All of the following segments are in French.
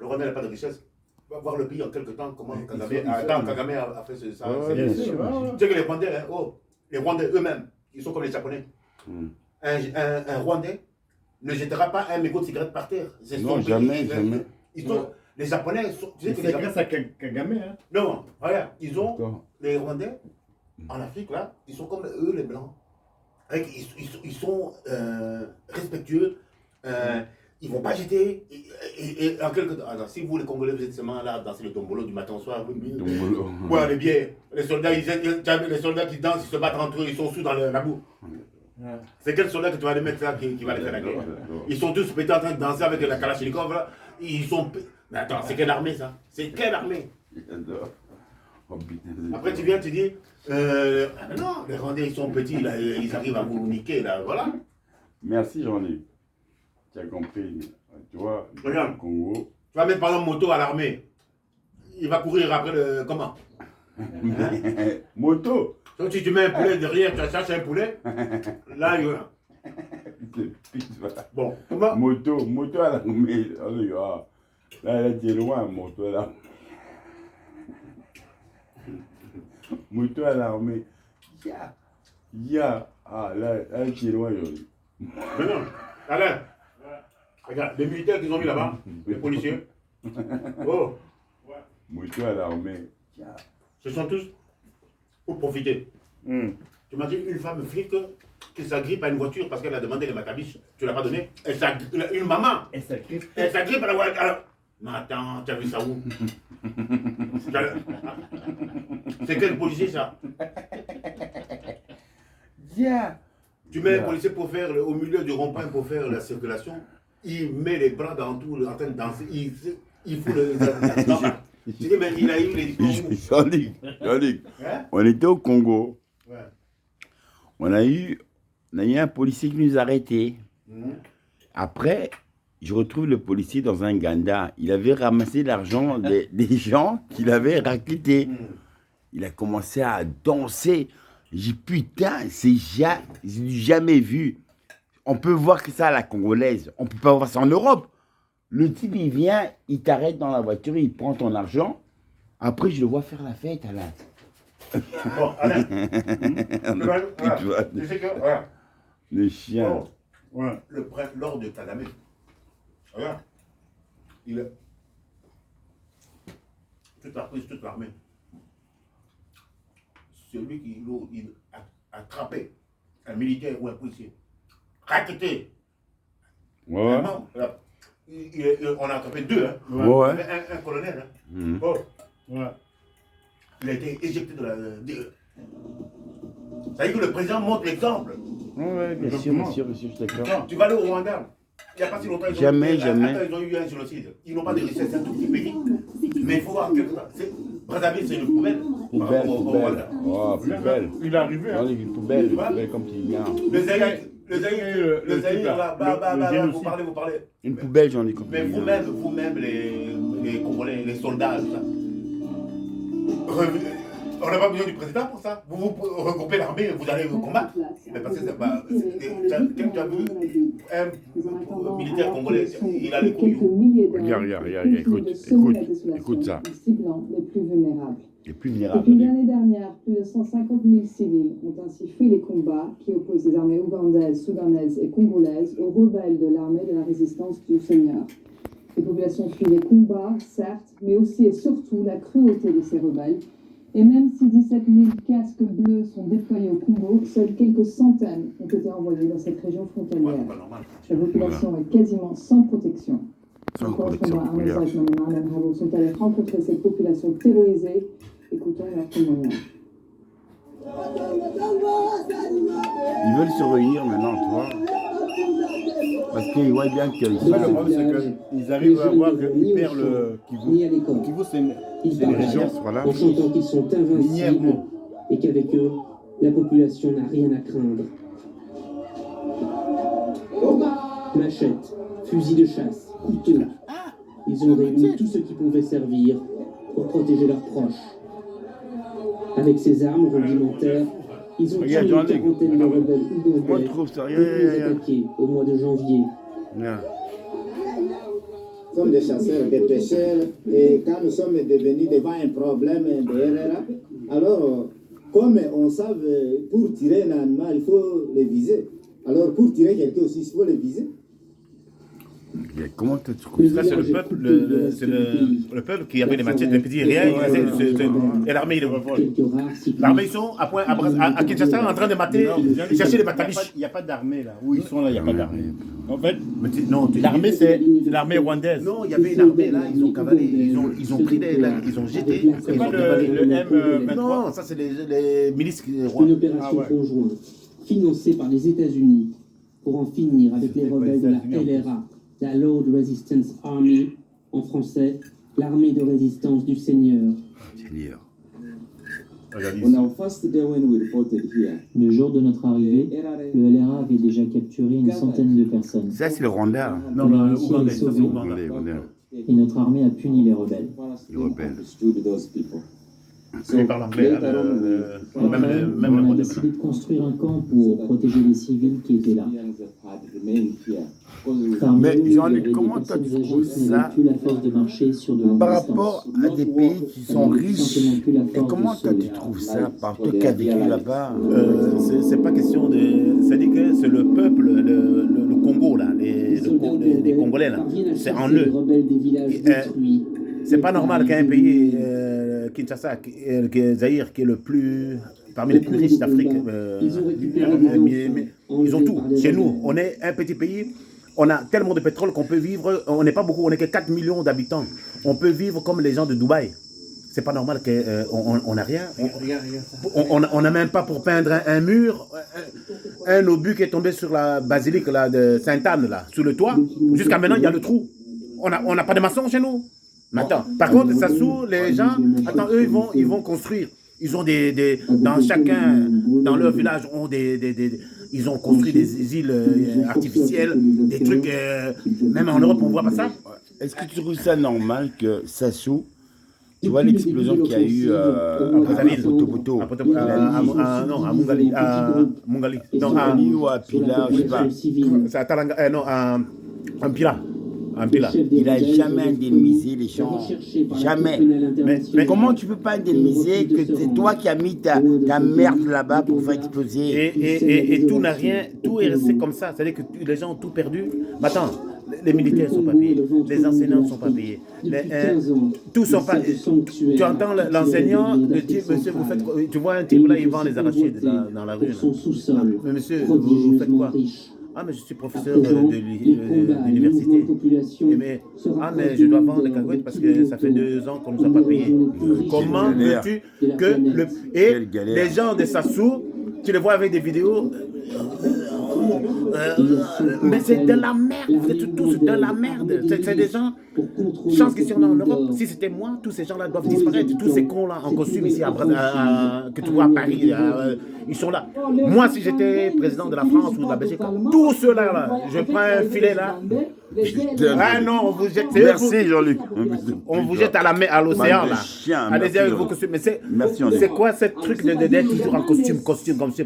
Rwanda n'a pas de richesse. Va voir le pays en quelque temps, comment Kagame a fait ça. Bien sûr. Tu sais que les Rwandais, les Rwandais eux-mêmes, ils sont comme les Japonais. Un Rwandais ne jettera pas un mégot de cigarette par terre. Non, jamais. Les Japonais sont. C'est grâce à Kagame. Hein. Non, regarde, ils ont. Les Rwandais, en Afrique, là, ils sont comme eux, les Blancs. Ils sont respectueux. Ils ne vont pas jeter. Et en quelque temps. Alors, si vous, les Congolais, vous êtes seulement là, danser le tombolo du matin au soir, boire les bières. Les soldats, les soldats qui dansent, ils se battent entre eux, ils sont sous dans la boue. C'est quel soldat que tu vas les mettre là qui va les faire la guerre? Ils sont tous pétés en train de danser avec la Kalachnikov là. Ils sont. Mais attends, c'est quelle armée ça? C'est quelle armée? Après tu viens, tu dis non, les Rwandais ils sont petits, là, ils arrivent à vous niquer là, voilà. Merci Jean-Luc. Tu as compris. Tu vois, regarde, le Congo. Tu vas mettre par exemple moto à l'armée. Il va courir après le. Comment? Moto. Donc si tu mets un poulet derrière, tu cherches un poulet. Là, il y a. Bon, comment? Moto à l'armée. Là, tu es loin, moto à l'armée. Moto à l'armée. Ah, là, tu es loin, Jean-Luc. Mais non, Alain. Regarde, les militaires qu'ils ont mis là-bas, les policiers. Oh. Moto à l'armée. Ce sont tous pour profiter. Tu m'as dit une femme flic qui s'agrippe à une voiture parce qu'elle a demandé les macabiches. Tu ne l'as pas donné. Une maman. Elle s'agrippe à la voiture. Alors, mais attends, tu as vu ça où? C'est quel policier ça? Tu mets un policier pour faire au milieu du rond-point pour faire la circulation. Il met les bras dans tout, en train de danser. Il fout le. Tu dis, mais il a eu les. Jean-Luc, on était au Congo. Ouais. On a eu un policier qui nous a arrêtés. Après, je retrouve le policier dans un ganda. Il avait ramassé l'argent des gens qu'il avait raclité. Il a commencé à danser. J'ai dit, putain, j'ai jamais vu. On peut voir que ça à la congolaise. On ne peut pas voir ça en Europe. Le type, il vient, il t'arrête dans la voiture, il prend ton argent. Après, je le vois faire la fête, Alain. Bon, Alain. Tu sais que, voilà. Le chien. Oh, ouais. Lors de Kagame, regarde, il a toute l'armée. Celui qui a attrapé un militaire ou un policier, raquetté. Ouais. On a attrapé deux, hein. Ouais. Un colonel. Hein. Oh. Ouais. Il a été éjecté de la. Ça veut dire que le président montre l'exemple. Oui, bien sûr, je suis d'accord. Tu vas aller au Rwanda. Il n'y a pas si longtemps. Jamais. Ils ont eu un génocide. Ils n'ont pas de richesse, c'est un tout petit pays. Mais il faut voir quelque chose. Brazzaville, c'est une poubelle. Poubelle. Oh, poubelle. Il est arrivé. Hein. Une poubelle comme tu viens. Le Zaïre, là, vous parlez. Une poubelle, j'en ai compris. Mais vous-même, les Congolais, les soldats, tout ça. On n'a pas besoin du président pour ça. Vous regroupez l'armée, vous allez vous combattre. Mais parce que c'est pas. Quand tu as vu un militaire congolais, il a les couilles. Regarde, écoute ça. Les plus vulnérables. Depuis l'année dernière, plus de 150 000 civils ont ainsi fui les combats qui opposent les armées ougandaises, soudanaises et congolaises aux rebelles de l'armée de la résistance du Seigneur. Les populations fuient les combats, certes, mais aussi et surtout la cruauté de ces rebelles. Et même si 17 000 casques bleus sont déployés au Congo, seules quelques centaines ont été envoyés dans cette région frontalière. La population est quasiment sans protection. Sans protection, regarde. Sont allés rencontrer cette population terrorisée. Écoutons leur témoignage. Ils veulent se réunir maintenant, tu vois. Parce qu'ils voient bien qu'ils Le problème, c'est qu'ils arrivent à voir qu'ils perdent le Kivu. Kivu, c'est une région, voilà. En chantant qu'ils sont invincibles et qu'avec eux, la population n'a rien à craindre. Machettes, fusils de chasse, couteaux. Ils ont réuni tout ce qui pouvait servir pour protéger leurs proches. Avec ces armes rudimentaires, ils ont tué une quarantaine de rebelles ougandais depuis les attaqués au mois de janvier. sommes des chasseurs, des pêcheurs, et quand nous sommes devenus devant un problème de RRA, alors, comme on sait, pour tirer un animal, il faut le viser. Alors, pour tirer quelqu'un aussi, il faut le viser. Mais comment tu trouves Ça, c'est le peuple, le peuple qui avait des machettes, des petits rien. Et l'armée, l'armée, ils sont à Kinshasa en train de mater, chercher les batabiches. Il n'y a pas d'armée là. Où ils sont là, il n'y a pas d'armée. En fait, non, l'armée, c'est l'armée rwandaise. Non, il y avait une armée là, ils ont cavalé, ils ont pris ils ont jeté. C'est pas le M23. Non, ça, c'est les milices Une rwandaises. opération conjointe financée par les États-Unis pour en finir avec les rebelles de la LRA, la Lord Resistance Army, en français, l'armée de résistance du Seigneur. Seigneur. Le jour de notre arrivée, le LRA avait déjà capturé une centaine de personnes. Ça, c'est le Rwanda. Non, On a le réussi à les Ougandais, ça, c'est sauver Ouganda. et notre armée a puni les rebelles. Les rebelles. Ils parlent anglais, hein, même le On a modèle. décidé de construire un camp pour protéger les civils qui étaient là. Parmi Mais nous, Jean-Luc, il y avait comment des toi, tu personnes trouves âgées qui ça n'avaient plus la force de marcher sur de longues par distances. rapport à des pays qui sont riches? Et comment toi tu trouves ça par toi qui as vécu là-bas? C'est pas question de. C'est-à-dire que c'est le peuple, le Congo, là, les Congolais, là. C'est en eux. C'est pas normal qu'un pays, Kinshasa, Zaïre, qui est le plus. Parmi les plus riches d'Afrique, ils ont tout. Chez nous, on est un petit pays. On a tellement de pétrole qu'on peut vivre, on n'est pas beaucoup, on n'est que 4 millions d'habitants. On peut vivre comme les gens de Dubaï. C'est pas normal qu'on n'a rien. On n'a même pas pour peindre un mur, un obus qui est tombé sur la basilique là, de Sainte-Anne, là, sous le toit. Jusqu'à maintenant, il y a le trou. On n'a pas de maçon chez nous. Mais attends, par contre, ça sous les gens, attends, eux, ils vont construire. Ils ont dans chacun, dans leur village, ils ont construit des îles artificielles, des trucs, même en Europe, on ne voit pas ça. Est-ce que tu trouves ça normal que Sassou, tu vois l'explosion qu'il y a eu à Potopoto, Non, à Mungali. Non, ou à Pila, je sais pas. C'est à Talanga, non, à Pila. Il n'a jamais indemnisé les gens. Jamais. Mais comment tu peux pas indemniser que c'est toi qui as mis ta merde là-bas pour faire exploser? Et tout n'a rien, tout est resté comme ça. C'est-à-dire que les gens ont tout perdu. Mais attends, les militaires ne sont pas payés, les enseignants ne sont pas payés. Tous sont pas. Tu entends l'enseignant le dire, monsieur, vous faites quoi? Tu vois un type là, il vend les arachides dans la rue. Mais monsieur, vous faites quoi? Ah, mais je suis professeur de l'université. Mais je dois vendre les cacahuètes parce que ça fait 2 ans qu'on ne nous a pas payés. Comment veux-tu que les gens de Sassou, tu les vois avec des vidéos, mais c'est de la merde, c'est tous de la merde. C'est des gens, chance qu'ils sont là en Europe. Si c'était moi, tous ces gens-là doivent disparaître. Tous ces cons-là en costume ici que tu vois à Paris, ils sont là. Moi, si j'étais président de la France ou de la Belgique, tous ceux-là, là, je prends un filet là. Ah non, on vous jette. Merci Jean-Luc. On vous jette à l'océan là. Allez-y avec vos costumes. Mais c'est quoi ce truc d'être toujours en costume comme ça?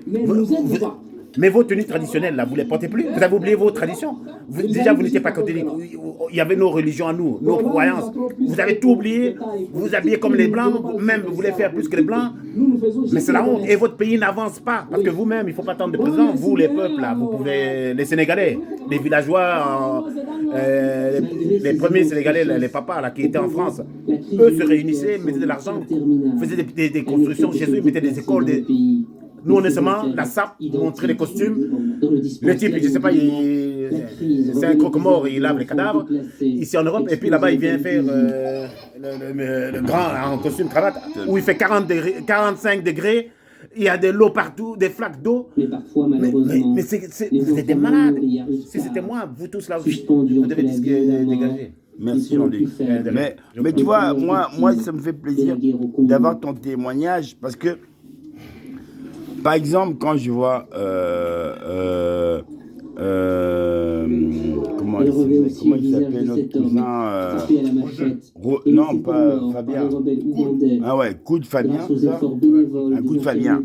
Mais vos tenues traditionnelles, là, vous ne les portez plus. Vous avez oublié vos traditions. Déjà, vous n'étiez pas catholique. Il y avait nos religions à nous, nos croyances. Vous avez tout oublié. Vous vous habillez comme les Blancs. Même, vous voulez faire plus que les Blancs. Mais c'est la honte. Et votre pays n'avance pas. Parce que vous-même, il ne faut pas attendre de président. Vous, les peuples, là, vous pouvez... Les Sénégalais, les villageois, les premiers Sénégalais, les papas, là, qui étaient en France, eux se réunissaient, mettaient de l'argent, faisaient des constructions chez eux, mettaient des écoles, Nous, on est seulement la sape, montrer les costumes. Le type, je ne sais pas, c'est un croque-mort, il lave les cadavres. Ici en Europe, et puis là-bas, il vient faire le grand en costume cravate, où il fait 45 degrés. Il y a de l'eau partout, des flaques d'eau. Mais parfois, malheureusement, mais vous êtes des malades. Si c'était moi, vous tous là, vous devez dégager. Merci Jean-Luc. Mais tu vois, moi, ça me fait plaisir d'avoir ton témoignage parce que, par exemple, quand je vois comment il s'appelle notre cousin non, pas Fabien. Ah ouais, coup de Fabien. Un coup de Fabien.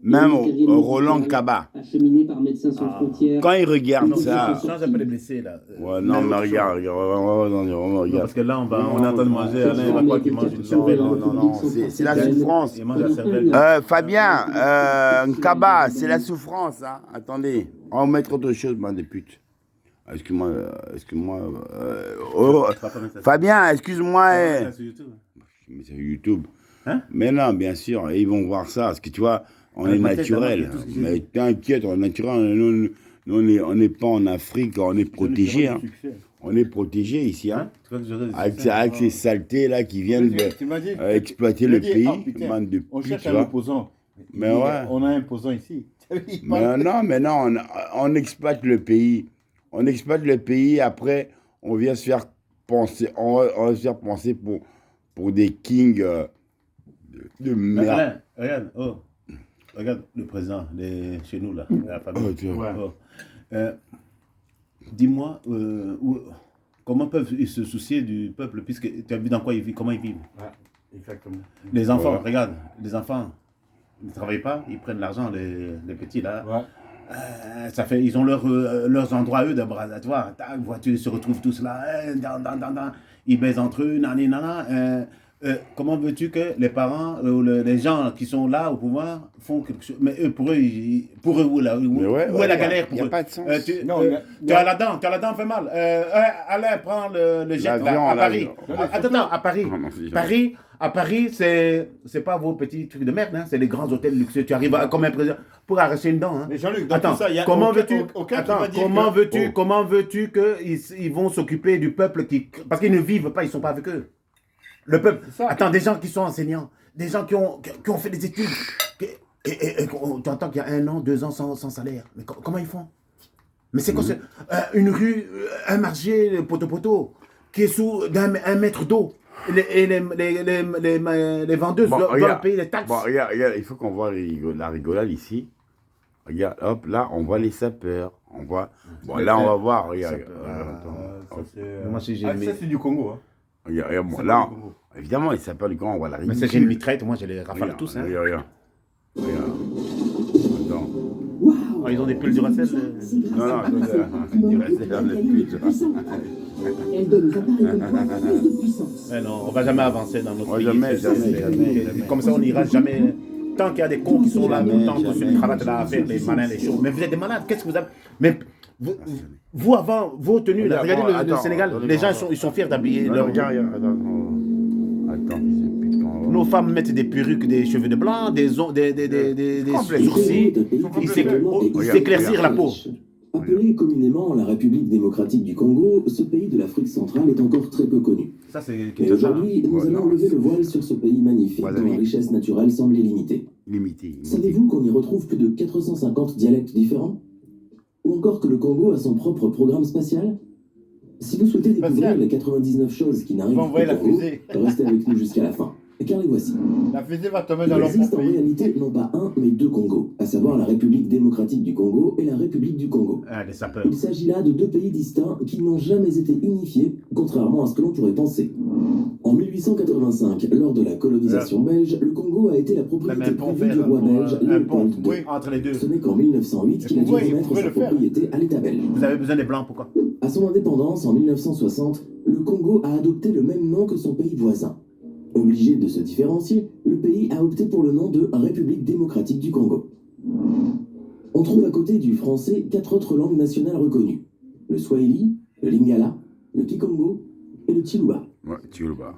Même Le matériel Roland médical Kaba. acheminé par Médecins sans frontières. Quand il regarde ça. Change un peu les blessés là. Ouais, non, mais regarde. Non, Regarde. parce que là, on est en train de manger. Alain, il va croire qu'il mange une cervelle. Non, c'est la souffrance. Il mange la cervelle. Fabien, Kaba, c'est la souffrance. Hein. Attendez, on va mettre autre chose, man de pute. Excuse-moi. Fabien, excuse-moi. Mais c'est YouTube. Hein? Mais non, bien sûr, ils vont voir ça, parce que tu vois, on est naturel. Mais t'inquiète, on est naturel. Nous, on n'est pas en Afrique, on est protégé. Hein. On est protégé ici, hein. Avec ces saletés là qui viennent exploiter le pays. On cherche un opposant. Mais ouais. On a un opposant ici. Mais non, on exploite le pays. On exploite le pays, après, on vient se faire penser, on va se faire penser pour des kings de merde. Alain, regarde le président chez nous, là, la famille. Dis-moi, comment peuvent-ils se soucier du peuple, puisque tu as vu dans quoi ils vivent, comment ils vivent. Exactement. Les enfants, regarde, les enfants, ils ne travaillent pas, ils prennent l'argent, les petits, là. Ça fait, ils ont leurs endroits, eux, de brasatoire. Ta voiture, ils se retrouvent tous là. Ils baisent entre eux, comment veux-tu que les parents ou les gens qui sont là au pouvoir font quelque chose? Mais eux, pour eux, où est la galère pour eux? Il n'y a pas de sens. Tu as la dent fait mal. Alain, prends le jet là, à Paris. Attends, à Paris. À Paris, c'est pas vos petits trucs de merde, hein, c'est les grands hôtels luxueux. Tu arrives comme un président pour arracher une dent. Hein. Mais Jean-Luc, attends, comment veux-tu qu'ils vont s'occuper du peuple parce qu'ils ne vivent pas, ils ne sont pas avec eux. Le peuple. Attends, des gens qui sont enseignants, des gens qui ont fait des études. Et tu entends qu'il y a 1 an, 2 ans sans salaire. Mais comment ils font? Mais c'est quoi une rue, un marché, poteau, qui est sous un mètre d'eau. Les vendeuses doivent payer les taxes. Bon, regarde, il faut qu'on voit la rigolade ici. Regarde, hop, là, on voit les sapeurs. On voit. Bon, là, on va voir. Regarde. Moi, si j'ai ça, c'est du Congo. Hein. Regarde, bon, là, évidemment, les sapeurs du Congo, on voit la rigolade. Mais j'ai une mitraille, moi, je les rafale tous. Hein. Regarde. Attends. Oh, ils ont des pulls du Racel. Non, du Racel, on est plus. Elle donne aux appareils comme toi plus de puissance. Mais non, on va jamais avancer dans notre pays. Jamais. Comme ça, on n'ira jamais. Tant qu'il y a des cons qui sont là, tant que sur une cravate là à faire les malins, les choses. Mais vous êtes des malades, qu'est-ce que vous avez. Mais vous avant, vos tenues là, regardez le Sénégal, les gens ils sont fiers d'habiller leur. Attends, nos femmes mettent des perruques, des cheveux de blanc, des sourcils, ils s'éclaircir la peau. Appelé communément la République démocratique du Congo, ce pays de l'Afrique centrale est encore très peu connu. Ça, et aujourd'hui, nous allons lever le voile sur ce pays magnifique dont la richesse naturelle semble illimitée. Savez-vous qu'on y retrouve plus de 450 dialectes différents? Ou encore que le Congo a son propre programme spatial? Si vous souhaitez découvrir les 99 choses qui n'arrivent pas au Congo, restez avec nous jusqu'à la fin. Car les voici. La fusée va tomber dans Il leur existe en pays. réalité non pas un, mais 2 Congos, à savoir la République démocratique du Congo et la République du Congo. Les sapeurs. Il s'agit là de 2 pays distincts qui n'ont jamais été unifiés, contrairement à ce que l'on pourrait penser. En 1885, lors de la colonisation belge, le Congo a été la propriété privée du roi belge Léopold II. Entre les deux. Ce n'est qu'en 1908 qu'il a dû remettre sa propriété à l'État belge. Vous avez besoin des blancs, pourquoi? À son indépendance, en 1960, le Congo a adopté le même nom que son pays voisin. Obligé de se différencier, le pays a opté pour le nom de République démocratique du Congo. On trouve à côté du français 4 autres langues nationales reconnues. Le Swahili, le Lingala, le Kikongo et le Chiluba. Ouais, Chiluba.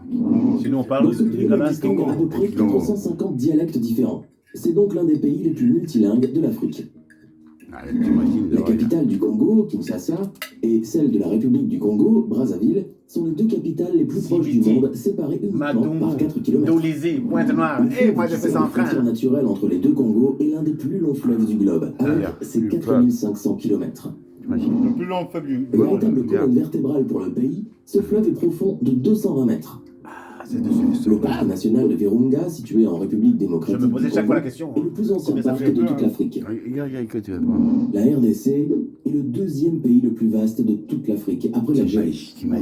Sinon on parle Dans ce pays distingue à peu près 450 dialectes différents. C'est donc l'un des pays les plus multilingues de l'Afrique. La capitale du Congo, Kinshasa, et celle de la République du Congo, Brazzaville, sont les 2 capitales les plus proches du monde, séparées uniquement par 4 km. Dolizé, Pointe-Noire, et moi je fais ça en train. La frontière naturelle entre les 2 Congos est l'un des plus longs fleuves du globe, avec ses 4500 km. Le plus long fleuve du Véritable colonne vertébrale pour le pays, ce fleuve est profond de 220 mètres. Le parc national de Virunga, situé en République démocratique je me posais du chaque fois la Congo, question. est le plus ancien parc de toute l'Afrique. La RDC est le 2e pays le plus vaste de toute l'Afrique, après l'Algérie. On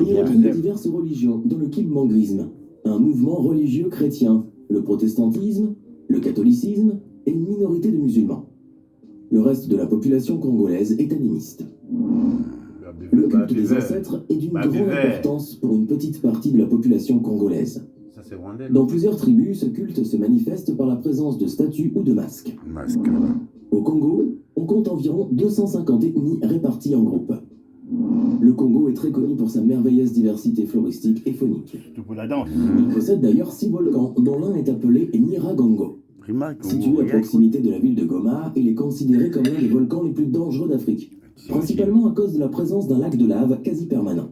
y retrouve diverses religions, dont le kilmangrisme, un mouvement religieux chrétien, le protestantisme, le catholicisme et une minorité de musulmans. Le reste de la population congolaise est animiste. Le culte des ancêtres est d'une grande importance pour une petite partie de la population congolaise. Ça, c'est rwandais. Dans plusieurs tribus, ce culte se manifeste par la présence de statues ou de masques. Au Congo, on compte environ 250 ethnies réparties en groupes. Le Congo est très connu pour sa merveilleuse diversité floristique et phonique. Surtout pour la danse. Il possède d'ailleurs 6 volcans, dont l'un est appelé Nyiragongo. Situé à proximité de la ville de Goma, il est considéré comme l'un des volcans les plus dangereux d'Afrique, principalement à cause de la présence d'un lac de lave quasi permanent.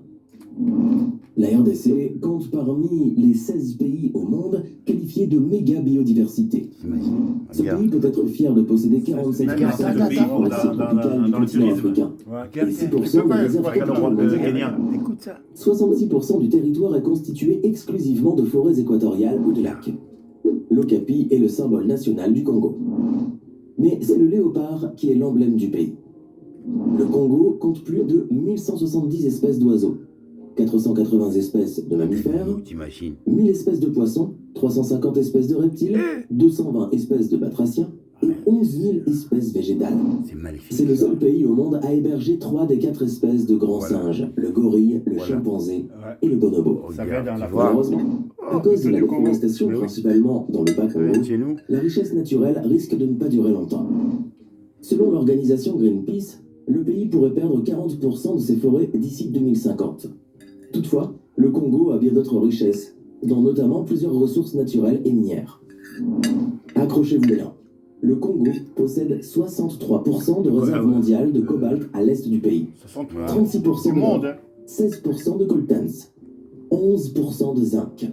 La RDC compte parmi les 16 pays au monde qualifiés de méga biodiversité. Ce pays peut être fier de posséder 47% de la forêt tropicale du continent africain et 6% des réserves naturelles mondiales. 66% du territoire est constitué exclusivement de forêts équatoriales ou de lacs. L'okapi est le symbole national du Congo. Mais c'est le léopard qui est l'emblème du pays. Le Congo compte plus de 1170 espèces d'oiseaux, 480 espèces de mammifères, 1000 espèces de poissons, 350 espèces de reptiles, 220 espèces de batraciens et 11 000 espèces végétales. C'est le seul pays au monde à héberger 3 des 4 espèces de grands singes, le gorille, le chimpanzé et le bonobo. Malheureusement, à cause de la déforestation principalement dans le Bas-Congo, la richesse naturelle risque de ne pas durer longtemps. Selon l'organisation Greenpeace, le pays pourrait perdre 40% de ses forêts d'ici 2050. Toutefois, le Congo a bien d'autres richesses, dont notamment plusieurs ressources naturelles et minières. Accrochez-vous bien. Le Congo possède 63% de réserves mondiales de cobalt à l'est du pays, 36% de monde, 16% de coltans, 11% de zinc,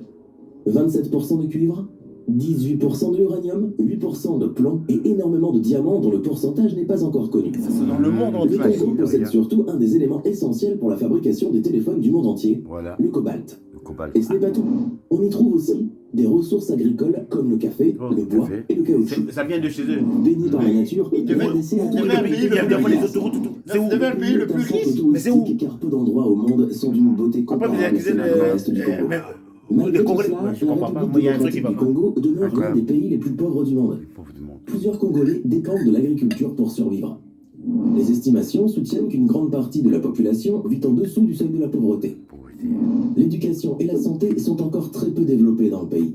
27% de cuivre, 18% de l'uranium, 8% de plomb et énormément de diamants dont le pourcentage n'est pas encore connu. Dans le monde entier. Le Congo possède surtout un des éléments essentiels pour la fabrication des téléphones du monde entier, le cobalt. Et ce n'est pas tout. On y trouve aussi des ressources agricoles comme le café, le bois et le caoutchouc. Ça vient de chez eux. Béni par la nature, C'est le pays le plus riche. Mais c'est où? Car peu d'endroits au monde sont d'une beauté comparable à celle du reste du Congo. Malgré tout cela, la République démocratique du Congo demeure l'un des pays les plus pauvres du monde. Plusieurs Congolais dépendent de l'agriculture pour survivre. Les estimations soutiennent qu'une grande partie de la population vit en dessous du seuil de la pauvreté. L'éducation et la santé sont encore très peu développées dans le pays.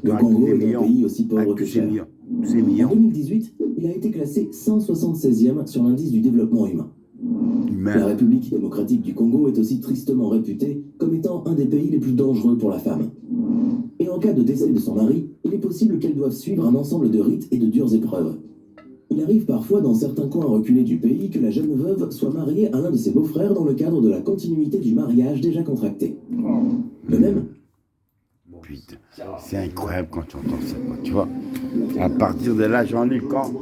Le Congo est un pays aussi pauvre que cher. En 2018, il a été classé 176e sur l'indice du développement humain. La République démocratique du Congo est aussi tristement réputée comme étant un des pays les plus dangereux pour la femme. Et en cas de décès de son mari, il est possible qu'elle doive suivre un ensemble de rites et de dures épreuves. Il arrive parfois dans certains coins reculés du pays que la jeune veuve soit mariée à l'un de ses beaux-frères dans le cadre de la continuité du mariage déjà contracté. De même, Putain, c'est incroyable quand tu entends ça, quoi, tu vois. À partir de là, Jean-Luc, quand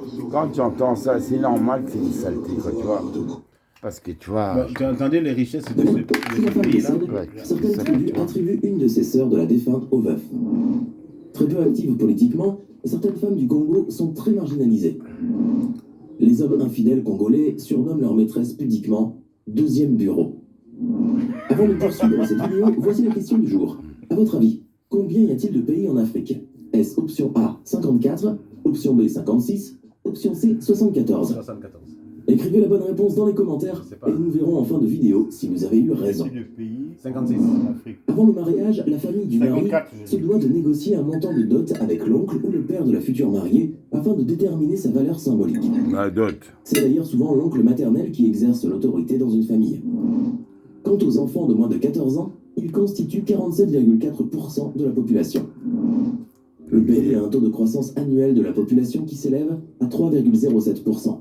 tu entends ça, c'est normal que c'est une saleté, quoi, tu vois. Parce que tu vois... Tu entendais les richesses de sous la femme décède, certaines tribus attribuent une de ses sœurs de la défunte au veuf. Très peu actives politiquement, certaines femmes du Congo sont très marginalisées. Les hommes infidèles congolais surnomment leur maîtresse pudiquement « deuxième bureau ». Avant de poursuivre cette vidéo, voici la question du jour. À votre avis, combien y a-t-il de pays en Afrique? Est-ce option A, 54, option B, 56, option C, 74? 74. Écrivez la bonne réponse dans les commentaires et nous verrons en fin de vidéo si vous avez eu raison. 56. Avant le mariage, la famille du mari se doit de négocier un montant de dot avec l'oncle ou le père de la future mariée afin de déterminer sa valeur symbolique. La dot. C'est d'ailleurs souvent l'oncle maternel qui exerce l'autorité dans une famille. Quant aux enfants de moins de 14 ans, ils constituent 47,4% de la population. Le pays a un taux de croissance annuel de la population qui s'élève à 3,07%.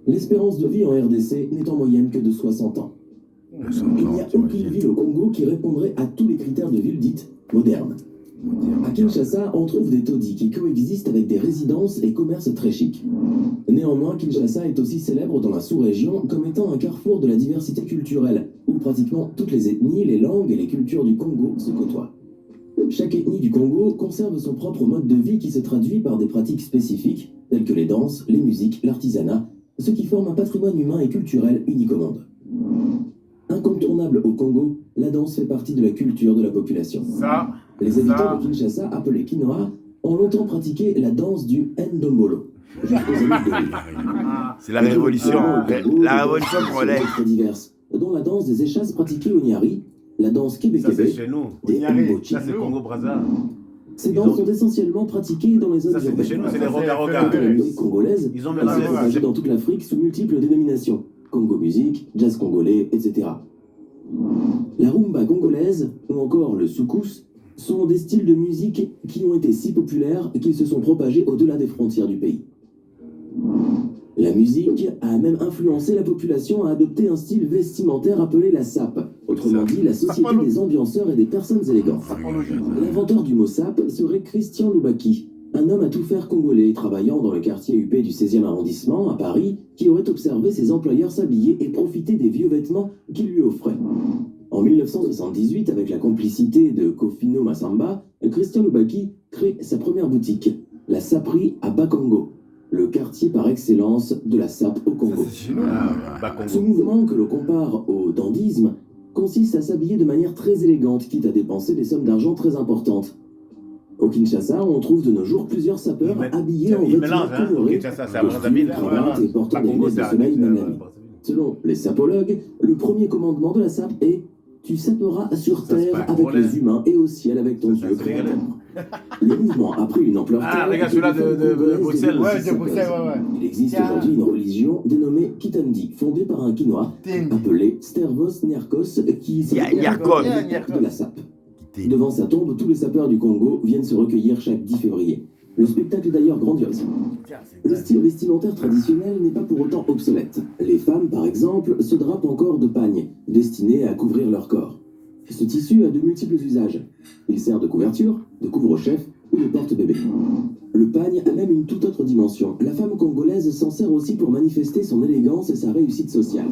L'espérance de vie en RDC n'est en moyenne que de 60 ans. Il n'y a aucune ville au Congo qui répondrait à tous les critères de ville dite moderne. À Kinshasa, on trouve des taudis qui coexistent avec des résidences et commerces très chics. Néanmoins, Kinshasa est aussi célèbre dans la sous-région comme étant un carrefour de la diversité culturelle, où pratiquement toutes les ethnies, les langues et les cultures du Congo se côtoient. Chaque ethnie du Congo conserve son propre mode de vie qui se traduit par des pratiques spécifiques, telles que les danses, les musiques, l'artisanat, ce qui forme un patrimoine humain et culturel unique au monde. Incontournable au Congo, la danse fait partie de la culture de la population. Les habitants de Kinshasa, appelés Kinoa, ont longtemps pratiqué la danse du Ndombolo. Jusqu'aux années 2000. C'est la révolution. La révolution congolaise. Très diverses, dont la danse des échasses pratiquée au Nyari, la danse Ça, kébékébé, c'est chez nous. des Mbochi. Ça, c'est Congo-Brazza. Ces danses sont essentiellement pratiquées dans les zones Ça, c'est chez nous, c'est les urbaines. roga-roga. La musique congolaise, Ils ont elle s'est mélangé. propagée dans toute l'Afrique sous multiples dénominations. Congo musique, jazz congolais, etc. La rumba congolaise, ou encore le soukous, sont des styles de musique qui ont été si populaires qu'ils se sont propagés au-delà des frontières du pays. La musique a même influencé la population à adopter un style vestimentaire appelé la sape, autrement dit la société des ambianceurs et des personnes élégantes. L'inventeur du mot sape serait Christian Loubaki, un homme à tout faire congolais travaillant dans le quartier UP du 16e arrondissement à Paris, qui aurait observé ses employeurs s'habiller et profiter des vieux vêtements qu'ils lui offraient. En 1978, avec la complicité de Kofino Massamba, Christian Loubaki crée sa première boutique, la saperie à Bakongo, le quartier par excellence de la sape au Congo. Ce mouvement, que l'on compare au dandisme, consiste à s'habiller de manière très élégante, quitte à dépenser des sommes d'argent très importantes. Au Kinshasa, on trouve de nos jours plusieurs sapeurs habillés en vêtements colorés, costumes, cravates et portant des lunettes de soleil même la nuit. Selon les sapologues, le premier commandement de la sape est « Tu saperas sur terre avec les humains et au ciel avec ton Dieu créateur ». Le mouvement a pris une ampleur telle regarde que celui-là les femmes de congolaises Bruxelles. deviennent Ouais, aussi de Bruxelles, sapeuses. Il existe aujourd'hui une religion dénommée Kitandi, fondée par un Quinois appelé Stervos Niarkos, qui s'est de la sape. Devant sa tombe, tous les sapeurs du Congo viennent se recueillir chaque 10 février. Le spectacle est d'ailleurs grandiose. Le style vestimentaire traditionnel n'est pas pour autant obsolète. Les femmes, par exemple, se drapent encore de pagnes, destinés à couvrir leur corps. Ce tissu a de multiples usages. Il sert de couverture, de couvre-chef ou de porte-bébé. Le pagne a même une toute autre dimension. La femme congolaise s'en sert aussi pour manifester son élégance et sa réussite sociale.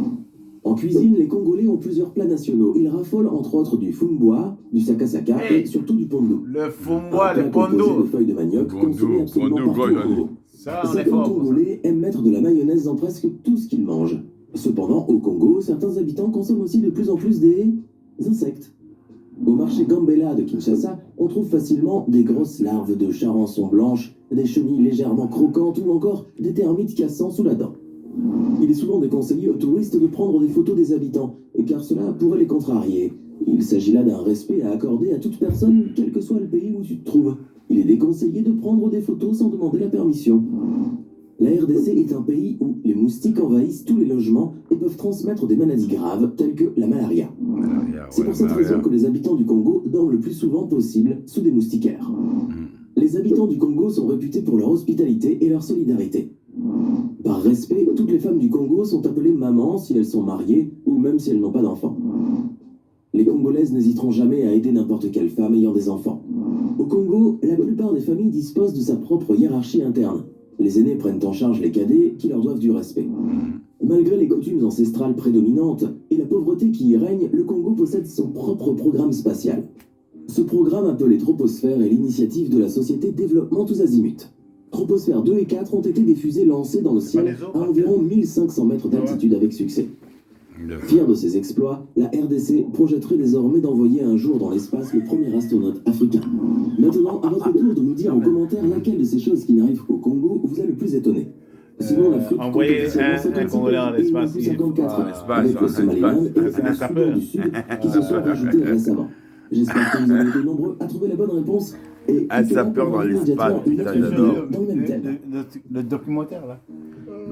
En cuisine, les Congolais ont plusieurs plats nationaux. Ils raffolent entre autres du fumboa, du sakasaka et surtout du pondo. Le fumboa, le composé pondo. de feuilles de manioc consommé absolument partout au Congo. Ça, on est Certains fort. Congolais aiment mettre de la mayonnaise dans presque tout ce qu'ils mangent. Cependant, au Congo, certains habitants consomment aussi de plus en plus des insectes. Au marché Gambela de Kinshasa, on trouve facilement des grosses larves de charançon blanche, des chenilles légèrement croquantes ou encore des termites cassant sous la dent. Il est souvent déconseillé aux touristes de prendre des photos des habitants, car cela pourrait les contrarier. Il s'agit là d'un respect à accorder à toute personne, quel que soit le pays où tu te trouves. Il est déconseillé de prendre des photos sans demander la permission. La RDC est un pays où les moustiques envahissent tous les logements et peuvent transmettre des maladies graves telles que la malaria. C'est pour cette raison que les habitants du Congo dorment le plus souvent possible sous des moustiquaires. Les habitants du Congo sont réputés pour leur hospitalité et leur solidarité. Par respect, toutes les femmes du Congo sont appelées maman si elles sont mariées ou même si elles n'ont pas d'enfants. Les Congolaises n'hésiteront jamais à aider n'importe quelle femme ayant des enfants. Au Congo, la plupart des familles disposent de sa propre hiérarchie interne. Les aînés prennent en charge les cadets qui leur doivent du respect. Malgré les coutumes ancestrales prédominantes et la pauvreté qui y règne, le Congo possède son propre programme spatial. Ce programme appelé Troposphère est l'initiative de la société Développement Tous Azimuts. Troposphère 2 et 4 ont été des fusées lancées dans le ciel à environ 1500 mètres d'altitude avec succès. Fier de ses exploits, la RDC projetterait désormais d'envoyer un jour dans l'espace le premier astronaute africain. Maintenant, à votre tour de nous dire en commentaire laquelle de ces choses qui n'arrivent qu'au Congo vous a le plus étonné. Sinon, l'Afrique envoyer un Congolais dans l'espace, il faut 54, avec le Somaliland et le Soudan du Sud qui se sont rajoutés récemment. J'espère que vous avez été nombreux à trouver la bonne réponse. Et Un sapeur dans l'espace, putain, j'adore. dans le même thème. Le documentaire, là.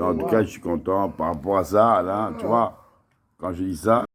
En tout cas, je suis content par rapport à ça, là, tu vois, quand je dis ça.